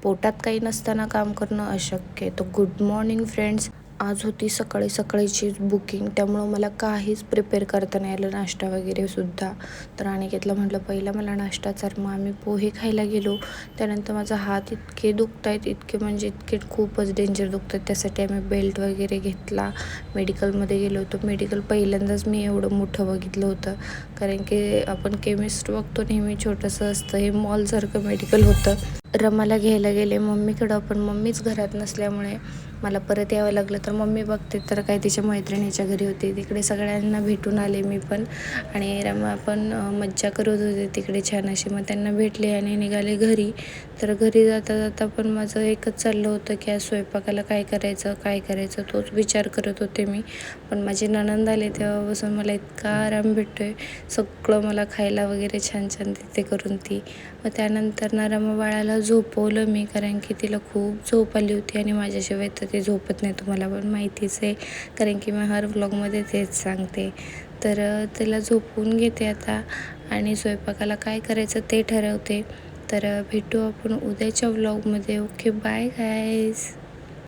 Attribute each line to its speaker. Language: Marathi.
Speaker 1: पोटात काही नसताना काम करणं अशक्य आहे. तर गुड मॉर्निंग फ्रेंड्स. आज होती सकाळी सकाळीची बुकिंग, त्यामुळं मला काहीच प्रिपेअर करता नाही आलं, नाश्ता वगैरे सुद्धा. तर अनिकेतला म्हटलं पहिला मला नाश्ता तर मग आम्ही पोहे खायला गेलो. त्यानंतर माझा हात इतके दुखत आहेत, इतके म्हणजे इतके खूपच डेंजर दुखत आहेत. त्यासाठी आम्ही बेल्ट वगैरे घेतला. मेडिकलमध्ये गेलो होतो. मेडिकल पहिल्यांदाच मी एवढं मोठं बघितलं होतं, कारण की आपण केमिस्ट बघतो नेहमी छोटंसं असतं, हे मॉलसारखं मेडिकल होतं. रमाला घ्यायला गेले मम्मीकडं, पण मम्मीच घरात नसल्यामुळे मला परत यावं लागलं. तर मम्मी बघते तर काय तिच्या मैत्रिणीच्या घरी होती, तिकडे सगळ्यांना भेटून आले मी पण. आणि रमा पण मज्जा करत होते तिकडे छान अशी. मग त्यांना भेटले आणि निघाले घरी. तर घरी जाता जाता पण माझं एकच चाललं होतं की आज स्वयंपाकाला काय करायचं तोच विचार करत होते मी. पण माझी नणंद आले तेव्हापासून मला इतका आराम भेटतो आहे. सगळं मला खायला वगैरे छान छान देते करून ती. मग त्यानंतर ना रमा बाळाला झोपवलं मी, कारण की तिला खूप झोप आली होती आणि माझ्याशिवाय तर ते झोपत नाही, तुम्हाला पण माहितीच आहे, कारण की मी हर व्लॉगमध्ये तेच सांगते. तर तिला झोपवून घेते आता आणि स्वयंपाकाला काय करायचं ते ठरवते. तर भेटू आपण उद्याच्या व्लॉगमध्ये. Okay, bye guys.